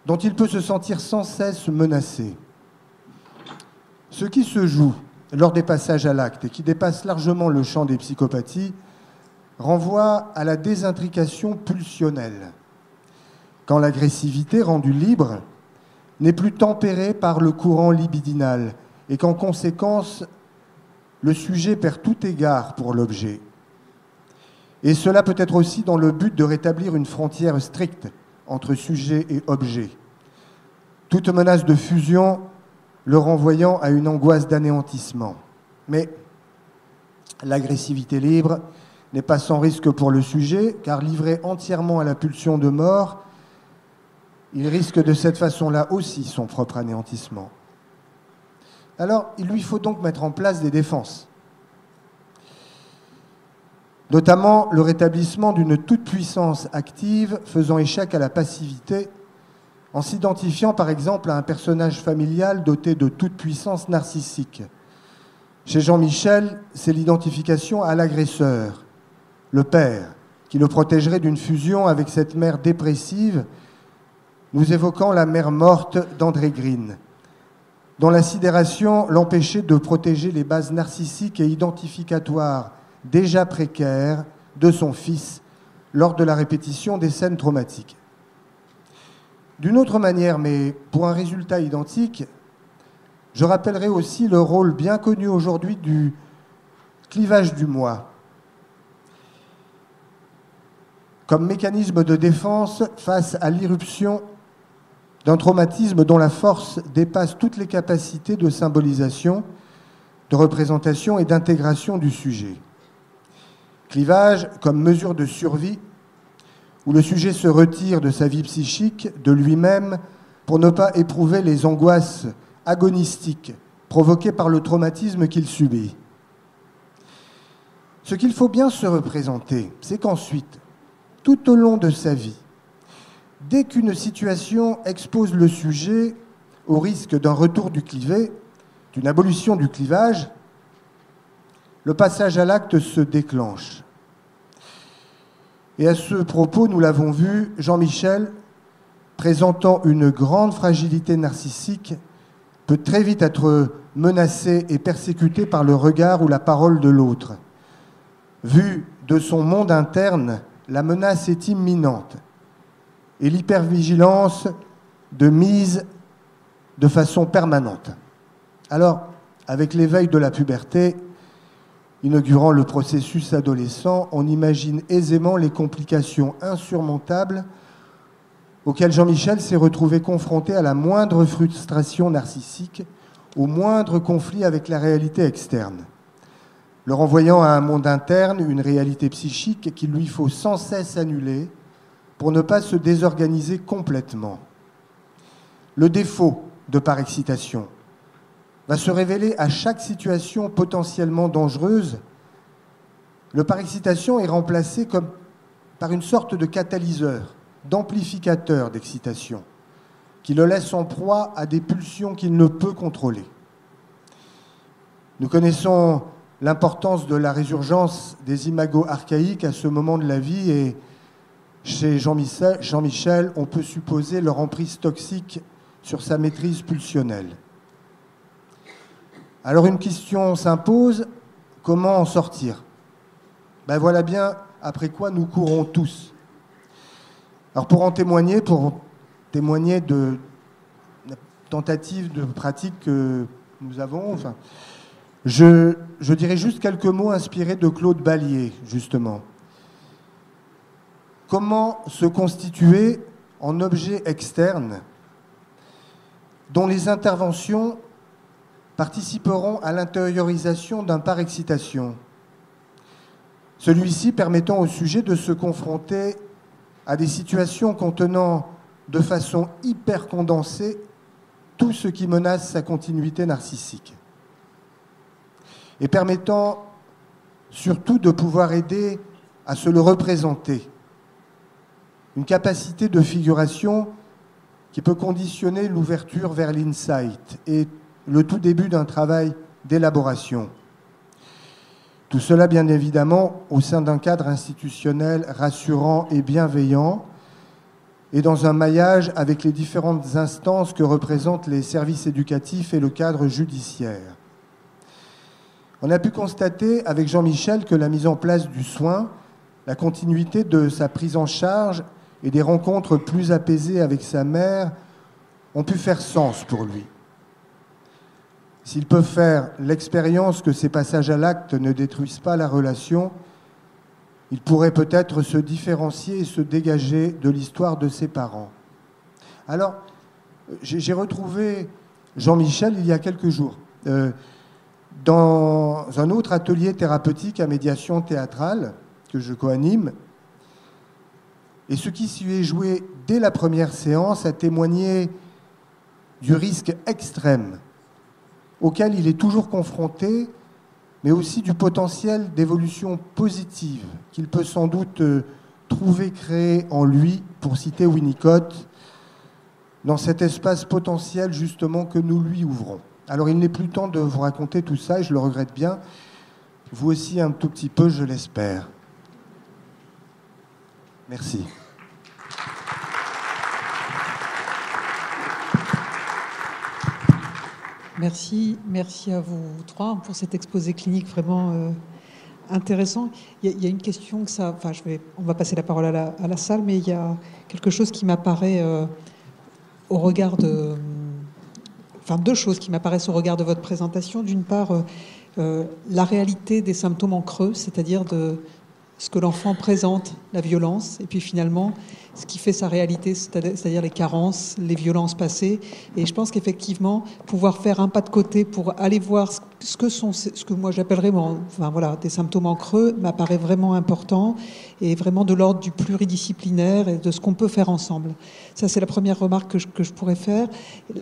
Speaker 4: dont il peut se sentir sans cesse menacé. Ce qui se joue lors des passages à l'acte et qui dépasse largement le champ des psychopathies renvoie à la désintrication pulsionnelle, quand l'agressivité rendue libre n'est plus tempérée par le courant libidinal et qu'en conséquence, le sujet perd tout égard pour l'objet. Et cela peut être aussi dans le but de rétablir une frontière stricte entre sujet et objet. Toute menace de fusion le renvoyant à une angoisse d'anéantissement. Mais l'agressivité libre n'est pas sans risque pour le sujet, car livré entièrement à la pulsion de mort, il risque de cette façon-là aussi son propre anéantissement. Alors, il lui faut donc mettre en place des défenses. notamment le rétablissement d'une toute-puissance active faisant échec à la passivité, en s'identifiant par exemple à un personnage familial doté de toute-puissance narcissique. Chez Jean-Michel, c'est l'identification à l'agresseur, le père, qui le protégerait d'une fusion avec cette mère dépressive, nous évoquant la mère morte d'André Green, dont la sidération l'empêchait de protéger les bases narcissiques et identificatoires déjà précaires de son fils lors de la répétition des scènes traumatiques. D'une autre manière, mais pour un résultat identique, je rappellerai aussi le rôle bien connu aujourd'hui du clivage du moi, comme mécanisme de défense face à l'irruption d'un traumatisme dont la force dépasse toutes les capacités de symbolisation, de représentation et d'intégration du sujet. Clivage comme mesure de survie, où le sujet se retire de sa vie psychique, de lui-même, pour ne pas éprouver les angoisses agonistiques provoquées par le traumatisme qu'il subit. Ce qu'il faut bien se représenter, c'est qu'ensuite, tout au long de sa vie, dès qu'une situation expose le sujet au risque d'un retour du clivé, d'une abolition du clivage, le passage à l'acte se déclenche. Et à ce propos, nous l'avons vu, Jean-Michel, présentant une grande fragilité narcissique, peut très vite être menacé et persécuté par le regard ou la parole de l'autre. Vu de son monde interne, la menace est imminente et l'hypervigilance de mise de façon permanente. Alors, avec l'éveil de la puberté, inaugurant le processus adolescent, on imagine aisément les complications insurmontables auxquelles Jean-Michel s'est retrouvé confronté à la moindre frustration narcissique, au moindre conflit avec la réalité externe, le renvoyant à un monde interne, une réalité psychique qu'il lui faut sans cesse annuler pour ne pas se désorganiser complètement. Le défaut de parexcitation va se révéler à chaque situation potentiellement dangereuse. Le parexcitation est remplacé comme par une sorte de catalyseur, d'amplificateur d'excitation, qui le laisse en proie à des pulsions qu'il ne peut contrôler. Nous connaissons l'importance de la résurgence des imagos archaïques à ce moment de la vie et chez Jean-Michel, on peut supposer leur emprise toxique sur sa maîtrise pulsionnelle. Alors une question s'impose, comment en sortir ? Voilà bien après quoi nous courons tous. Alors pour témoigner de la tentative de pratique que nous avons, je dirais juste quelques mots inspirés de Claude Ballier, justement. Comment se constituer en objet externe dont les interventions participeront à l'intériorisation d'un parexcitation, celui-ci permettant au sujet de se confronter à des situations contenant de façon hyper condensée tout ce qui menace sa continuité narcissique et permettant surtout de pouvoir aider à se le représenter. Une capacité de figuration qui peut conditionner l'ouverture vers l'insight et le tout début d'un travail d'élaboration. Tout cela, bien évidemment, au sein d'un cadre institutionnel rassurant et bienveillant et dans un maillage avec les différentes instances que représentent les services éducatifs et le cadre judiciaire. On a pu constater avec Jean-Michel que la mise en place du soin, la continuité de sa prise en charge et des rencontres plus apaisées avec sa mère ont pu faire sens pour lui. S'il peut faire l'expérience que ces passages à l'acte ne détruisent pas la relation, il pourrait peut-être se différencier et se dégager de l'histoire de ses parents. Alors, j'ai retrouvé Jean-Michel il y a quelques jours, dans un autre atelier thérapeutique à médiation théâtrale que je co-anime. Et ce qui s'y est joué dès la première séance a témoigné du risque extrême auquel il est toujours confronté mais aussi du potentiel d'évolution positive qu'il peut sans doute trouver créé en lui, pour citer Winnicott, dans cet espace potentiel justement que nous lui ouvrons. Alors il n'est plus temps de vous raconter tout ça, et je le regrette bien, vous aussi un tout petit peu, je l'espère. Merci.
Speaker 1: Merci à vous trois pour cet exposé clinique vraiment intéressant. Il y a une question que ça, enfin on va passer la parole à la salle, mais il y a quelque chose qui m'apparaît au regard de, enfin deux choses qui m'apparaissent au regard de votre présentation. D'une part, la réalité des symptômes en creux, c'est-à-dire de ce que l'enfant présente, la violence, et puis finalement ce qui fait sa réalité, c'est-à-dire les carences, les violences passées. Et je pense qu'effectivement, pouvoir faire un pas de côté pour aller voir ce que moi j'appellerais des symptômes en creux m'apparaît vraiment important, et vraiment de l'ordre du pluridisciplinaire et de ce qu'on peut faire ensemble. Ça, c'est la première remarque que je pourrais faire.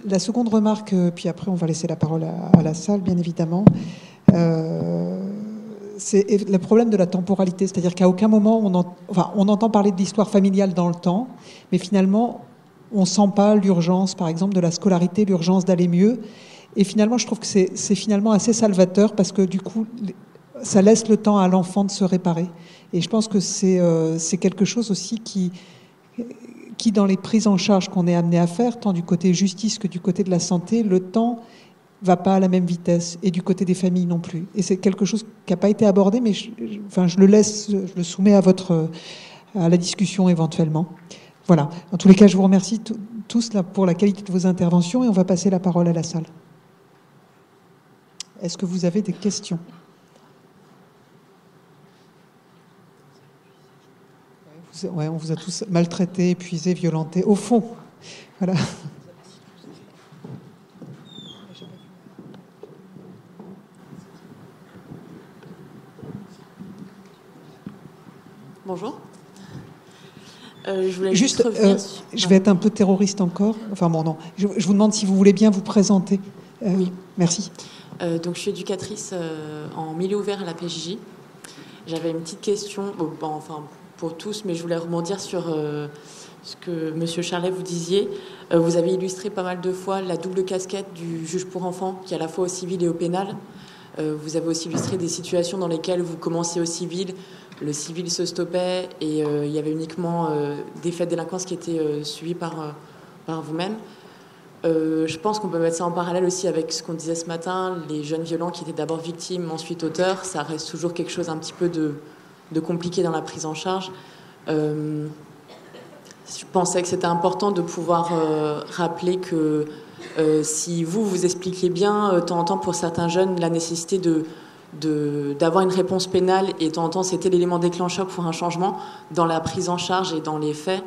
Speaker 1: La seconde remarque, puis après on va laisser la parole à la salle, bien évidemment, c'est le problème de la temporalité, c'est-à-dire qu'à aucun moment on entend parler de l'histoire familiale dans le temps, mais finalement on ne sent pas l'urgence, par exemple, de la scolarité, l'urgence d'aller mieux. Et finalement, je trouve que c'est finalement assez salvateur, parce que du coup, ça laisse le temps à l'enfant de se réparer. Et je pense que c'est quelque chose aussi qui, dans les prises en charge qu'on est amené à faire, tant du côté justice que du côté de la santé, le temps va pas à la même vitesse, et du côté des familles non plus. Et c'est quelque chose qui n'a pas été abordé, mais je le soumets à la discussion éventuellement. Voilà. En tous les cas, je vous remercie tous là pour la qualité de vos interventions, et on va passer la parole à la salle. Est-ce que vous avez des questions ? Ouais, on vous a tous maltraités, épuisés, violentés, au fond. Voilà.
Speaker 5: Bonjour. Je voulais juste revenir sur...
Speaker 1: Je vais être un peu terroriste encore. Enfin bon, non. Je vous demande si vous voulez bien vous présenter.
Speaker 5: Oui.
Speaker 1: Merci.
Speaker 5: Donc je suis éducatrice en milieu ouvert à la PJJ. J'avais une petite question, pour tous, mais je voulais rebondir sur ce que Monsieur Charlet vous disiez. Vous avez illustré pas mal de fois la double casquette du juge pour enfants, qui est à la fois au civil et au pénal. Vous avez aussi illustré des situations dans lesquelles vous commencez au civil, le civil se stoppait et il y avait uniquement des faits de délinquance qui étaient suivis par vous-même. Je pense qu'on peut mettre ça en parallèle aussi avec ce qu'on disait ce matin, les jeunes violents qui étaient d'abord victimes, ensuite auteurs. Ça reste toujours quelque chose un petit peu de compliqué dans la prise en charge. Je pensais que c'était important de pouvoir rappeler que si vous expliquiez bien, de temps en temps, pour certains jeunes, la nécessité d'avoir une réponse pénale, et de temps en temps, c'était l'élément déclencheur pour un changement dans la prise en charge et dans les faits,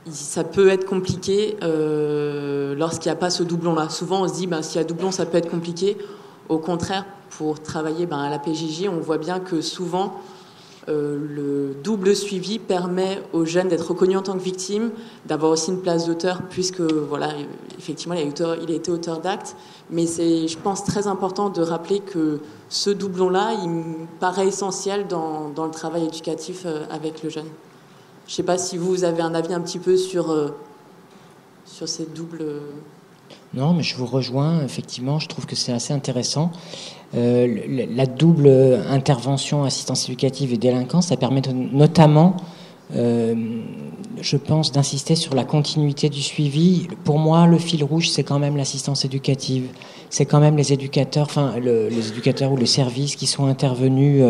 Speaker 5: ça peut être compliqué lorsqu'il n'y a pas ce doublon-là. Souvent, on se dit, s'il y a doublon, ça peut être compliqué. Au contraire, pour travailler à la PJJ, on voit bien que souvent, le double suivi permet aux jeunes d'être reconnus en tant que victimes, d'avoir aussi une place d'auteur, puisque, voilà, effectivement, il a été auteur d'actes. Mais c'est, je pense, très important de rappeler que ce doublon-là, il me paraît essentiel dans le travail éducatif avec le jeune. Je ne sais pas si vous avez un avis un petit peu sur ces doubles...
Speaker 6: Non, mais je vous rejoins, effectivement, je trouve que c'est assez intéressant. La double intervention, assistance éducative et délinquance, ça permet notamment, je pense, d'insister sur la continuité du suivi. Pour moi, le fil rouge, c'est quand même l'assistance éducative. C'est quand même les éducateurs, les éducateurs ou les services qui sont intervenus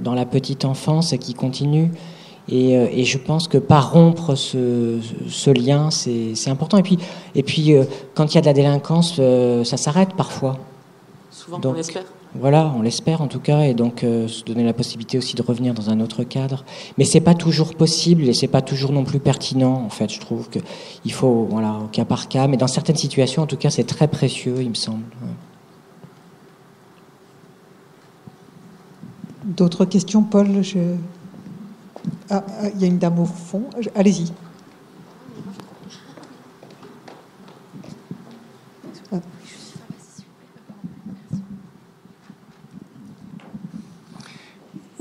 Speaker 6: dans la petite enfance et qui continuent. Et je pense que pas rompre ce lien, c'est important. Et puis quand il y a de la délinquance, ça s'arrête parfois.
Speaker 5: Souvent,
Speaker 6: donc,
Speaker 5: on l'espère.
Speaker 6: Voilà, on l'espère en tout cas, et donc se donner la possibilité aussi de revenir dans un autre cadre. Mais c'est pas toujours possible et c'est pas toujours non plus pertinent. En fait, je trouve que il faut, voilà, au cas par cas. Mais dans certaines situations, en tout cas, c'est très précieux, il me semble. Ouais.
Speaker 1: D'autres questions, Paul? Il y a une dame au fond. Allez-y.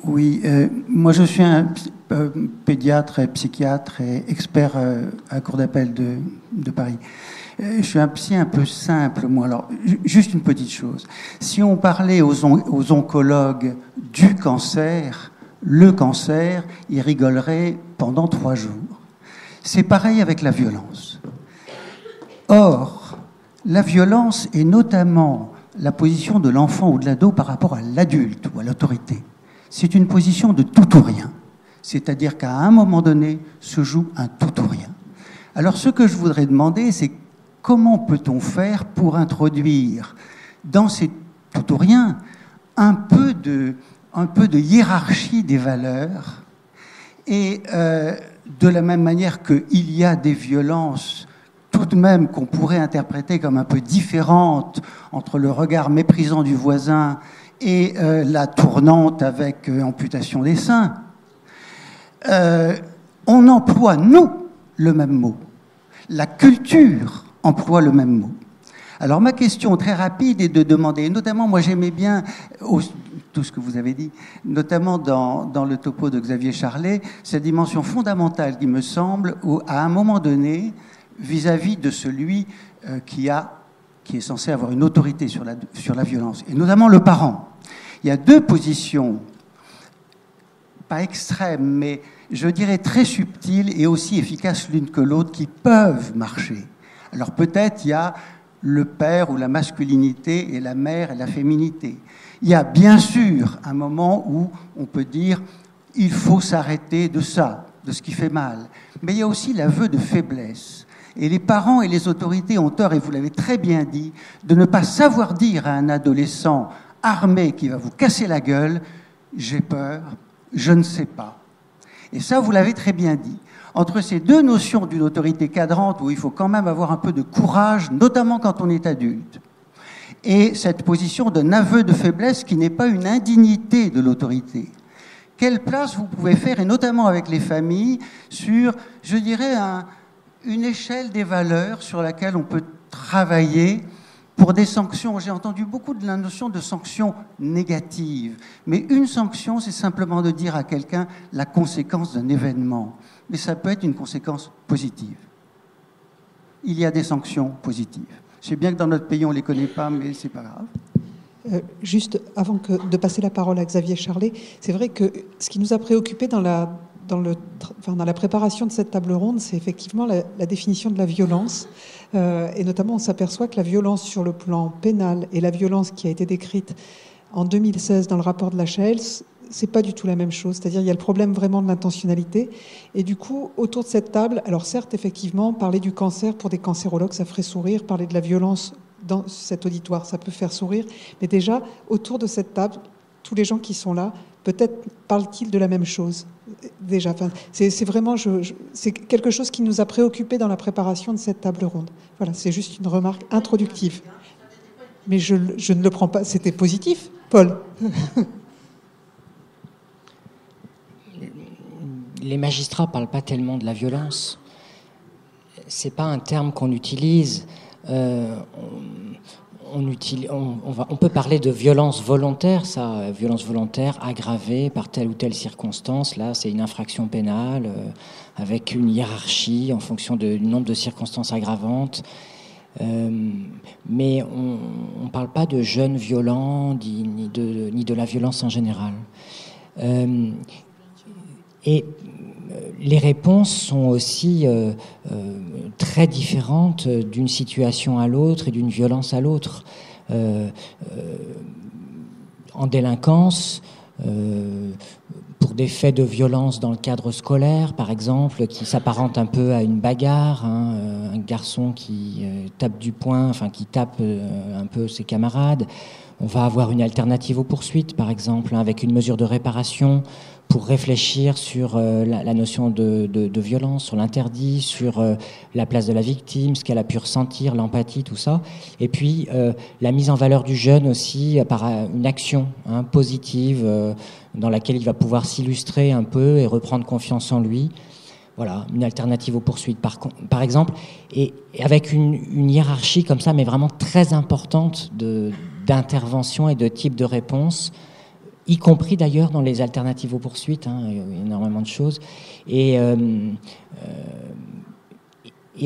Speaker 7: Oui, moi je suis un pédiatre et psychiatre et expert à la Cour d'appel de Paris. Je suis un psy un peu simple, moi. Alors, juste une petite chose. Si on parlait aux oncologues du cancer, le cancer, ils rigoleraient pendant 3 jours. C'est pareil avec la violence. Or, la violence est notamment la position de l'enfant ou de l'ado par rapport à l'adulte ou à l'autorité. C'est une position de tout ou rien. C'est-à-dire qu'à un moment donné, se joue un tout ou rien. Alors, ce que je voudrais demander, c'est comment peut-on faire pour introduire dans ces tout ou rien un peu de hiérarchie des valeurs et de la même manière qu'il y a des violences tout de même qu'on pourrait interpréter comme un peu différentes entre le regard méprisant du voisin et la tournante avec amputation des seins, on emploie, nous, le même mot. La culture emploie le même mot. Alors ma question très rapide est de demander, notamment moi j'aimais bien tout ce que vous avez dit, notamment dans le topo de Xavier Charlet, cette dimension fondamentale qui me semble, à un moment donné, vis-à-vis de celui qui est censé avoir une autorité sur la violence, et notamment le parent. Il y a 2 positions, pas extrêmes, mais je dirais très subtiles et aussi efficaces l'une que l'autre, qui peuvent marcher. Alors peut-être il y a le père ou la masculinité et la mère et la féminité. Il y a bien sûr un moment où on peut dire il faut s'arrêter de ça, de ce qui fait mal. Mais il y a aussi l'aveu de faiblesse. Et les parents et les autorités ont tort, et vous l'avez très bien dit, de ne pas savoir dire à un adolescent armé qui va vous casser la gueule « j'ai peur, je ne sais pas ». Et ça, vous l'avez très bien dit. Entre ces 2 notions d'une autorité cadrante, où il faut quand même avoir un peu de courage, notamment quand on est adulte, et cette position d'un aveu de faiblesse qui n'est pas une indignité de l'autorité. Quelle place vous pouvez faire, et notamment avec les familles, sur, je dirais, une échelle des valeurs sur laquelle on peut travailler pour des sanctions. J'ai entendu beaucoup de la notion de sanctions négatives, mais une sanction, c'est simplement de dire à quelqu'un la conséquence d'un événement. Mais ça peut être une conséquence positive. Il y a des sanctions positives. Je sais bien que dans notre pays, on ne les connaît pas, mais c'est pas grave.
Speaker 1: Juste avant de passer la parole à Xavier Charlet, c'est vrai que ce qui nous a préoccupés dans la préparation de cette table ronde, c'est effectivement la définition de la violence. Et notamment, on s'aperçoit que la violence sur le plan pénal et la violence qui a été décrite en 2016 dans le rapport de la HAEL, c'est pas du tout la même chose. C'est-à-dire, il y a le problème vraiment de l'intentionnalité. Et du coup, autour de cette table, alors certes, effectivement, parler du cancer pour des cancérologues, ça ferait sourire. Parler de la violence dans cet auditoire, ça peut faire sourire. Mais déjà, autour de cette table, tous les gens qui sont là, peut-être parlent-ils de la même chose déjà. Enfin, c'est vraiment, c'est quelque chose qui nous a préoccupés dans la préparation de cette table ronde. Voilà, c'est juste une remarque introductive. Mais je ne le prends pas. C'était positif, Paul.
Speaker 6: Les magistrats ne parlent pas tellement de la violence. C'est pas un terme qu'on utilise. On peut parler de violence volontaire, ça, violence volontaire aggravée par telle ou telle circonstance. Là, c'est une infraction pénale avec une hiérarchie en fonction du nombre de circonstances aggravantes. Mais on ne parle pas de jeunes violents ni de la violence en général. Et les réponses sont aussi très différentes d'une situation à l'autre et d'une violence à l'autre. En délinquance, pour des faits de violence dans le cadre scolaire, par exemple, qui s'apparentent un peu à une bagarre, un garçon qui tape du poing, enfin qui tape un peu ses camarades, on va avoir une alternative aux poursuites, par exemple, avec une mesure de réparation pour réfléchir sur la notion de violence, sur l'interdit, sur la place de la victime, ce qu'elle a pu ressentir, l'empathie, tout ça. Et puis, la mise en valeur du jeune aussi par une action positive dans laquelle il va pouvoir s'illustrer un peu et reprendre confiance en lui. Voilà, une alternative aux poursuites, par exemple. Et avec une hiérarchie comme ça, mais vraiment très importante d'intervention et de type de réponse, y compris d'ailleurs dans les alternatives aux poursuites, hein, il y a énormément de choses. Et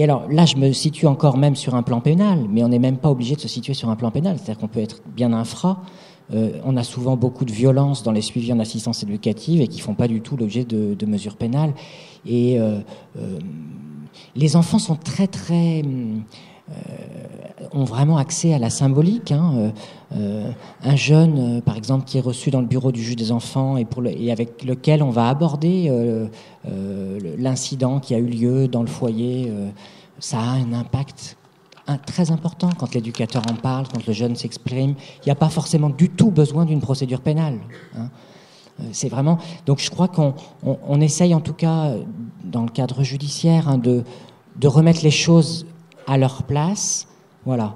Speaker 6: alors là, je me situe encore même sur un plan pénal, mais on n'est même pas obligé de se situer sur un plan pénal, c'est-à-dire qu'on peut être bien infra. On a souvent beaucoup de violences dans les suivis en assistance éducative et qui ne font pas du tout l'objet de mesures pénales. Et les enfants sont ont vraiment accès à la symbolique. Hein. Un jeune, par exemple, qui est reçu dans le bureau du juge des enfants et avec lequel on va aborder l'incident qui a eu lieu dans le foyer, ça a un impact très important quand l'éducateur en parle, quand le jeune s'exprime. Il n'y a pas forcément du tout besoin d'une procédure pénale. Hein. C'est vraiment... Donc je crois qu'on essaye, en tout cas, dans le cadre judiciaire, hein, de remettre les choses à leur place. Voilà.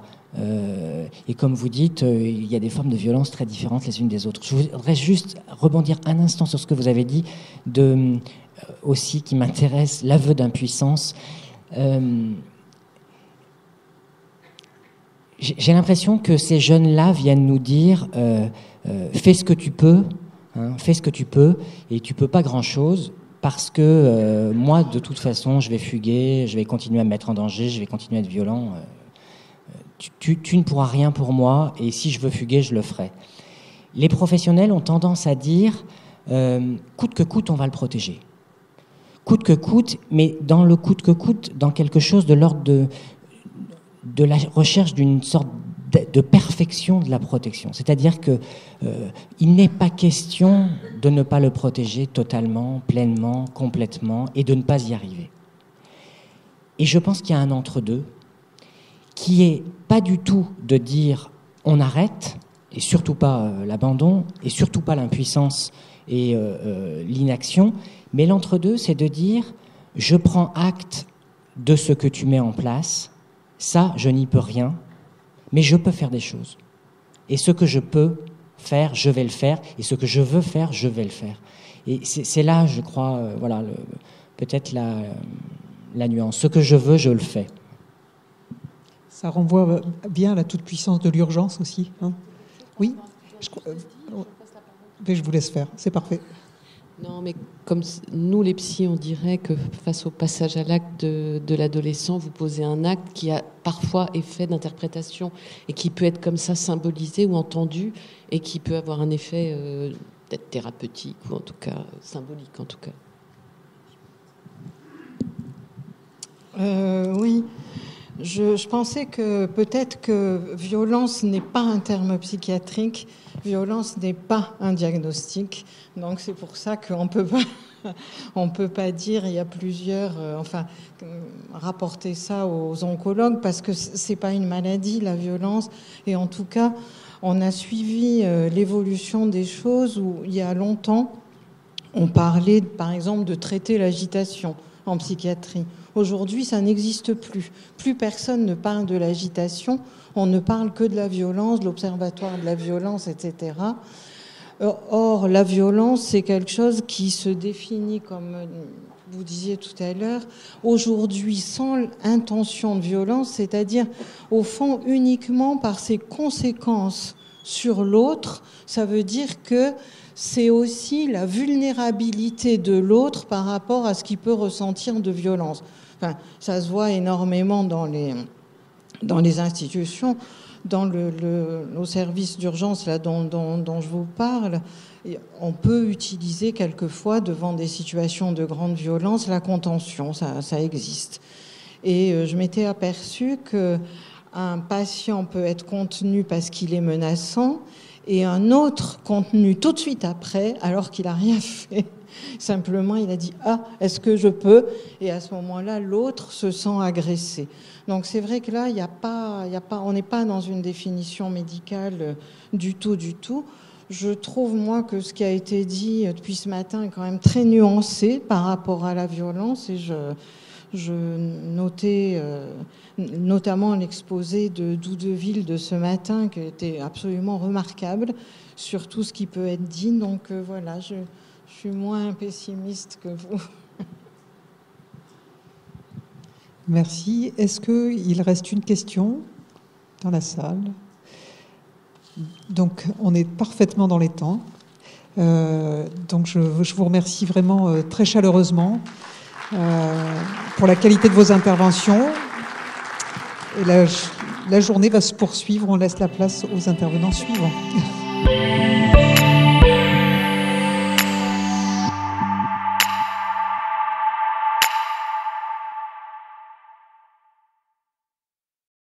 Speaker 6: Et comme vous dites, il y a des formes de violence très différentes les unes des autres. Je voudrais juste rebondir un instant sur ce que vous avez dit, aussi qui m'intéresse, l'aveu d'impuissance. J'ai l'impression que ces jeunes-là viennent nous dire fais ce que tu peux, hein, fais ce que tu peux, et tu peux pas grand-chose parce que moi, de toute façon, je vais fuguer, je vais continuer à me mettre en danger, je vais continuer à être violent. Tu ne pourras rien pour moi, et si je veux fuguer, je le ferai. Les professionnels ont tendance à dire coûte que coûte, on va le protéger. Coûte que coûte, mais dans le coûte que coûte, dans quelque chose de l'ordre de la recherche d'une sorte de perfection de la protection. C'est-à-dire que il n'est pas question de ne pas le protéger totalement, pleinement, complètement, et de ne pas y arriver. Et je pense qu'il y a un entre-deux qui est pas du tout de dire on arrête, et surtout pas l'abandon, et surtout pas l'impuissance et l'inaction, mais l'entre-deux, c'est de dire je prends acte de ce que tu mets en place, ça, je n'y peux rien, mais je peux faire des choses. Et ce que je peux faire, je vais le faire, et ce que je veux faire, je vais le faire. Et c'est là, je crois, voilà, peut-être la nuance. Ce que je veux, je le fais.
Speaker 1: Ça renvoie bien à la toute-puissance de l'urgence aussi. Hein. Oui, mais je vous laisse faire, c'est parfait.
Speaker 2: Non, mais comme nous, les psys, on dirait que face au passage à l'acte de l'adolescent, vous posez un acte qui a parfois effet d'interprétation et qui peut être comme ça symbolisé ou entendu et qui peut avoir un effet peut-être thérapeutique ou en tout cas symbolique en tout cas.
Speaker 8: Oui. Je pensais que peut-être que violence n'est pas un terme psychiatrique, violence n'est pas un diagnostic. Donc c'est pour ça qu'on peut pas dire, il y a plusieurs, rapporter ça aux oncologues parce que c'est pas une maladie, la violence. Et en tout cas, on a suivi l'évolution des choses où il y a longtemps, on parlait par exemple de traiter l'agitation en psychiatrie. Aujourd'hui, ça n'existe plus. Plus personne ne parle de l'agitation. On ne parle que de la violence, de l'observatoire de la violence, etc. Or, la violence, c'est quelque chose qui se définit, comme vous disiez tout à l'heure, aujourd'hui sans intention de violence, c'est-à-dire, au fond, uniquement par ses conséquences sur l'autre. Ça veut dire que c'est aussi la vulnérabilité de l'autre par rapport à ce qu'il peut ressentir de violence. Enfin, ça se voit énormément dans les institutions, dans nos services d'urgence là, dont je vous parle. On peut utiliser quelquefois, devant des situations de grande violence, la contention, ça existe. Et je m'étais aperçue qu'un patient peut être contenu parce qu'il est menaçant, et un autre contenu tout de suite après, alors qu'il n'a rien fait. Simplement, il a dit « Ah, est-ce que je peux ?» Et à ce moment-là, l'autre se sent agressé. Donc c'est vrai que là, on n'est pas dans une définition médicale du tout. Je trouve, moi, que ce qui a été dit depuis ce matin est quand même très nuancé par rapport à la violence. Et je notais notamment l'exposé de Doudeville de ce matin, qui était absolument remarquable sur tout ce qui peut être dit. Donc voilà, je suis moins pessimiste que vous.
Speaker 1: Merci. Est-ce qu'il reste une question dans la salle ? Donc, on est parfaitement dans les temps. Donc je vous remercie vraiment très chaleureusement pour la qualité de vos interventions. Et la journée va se poursuivre. On laisse la place aux intervenants suivants.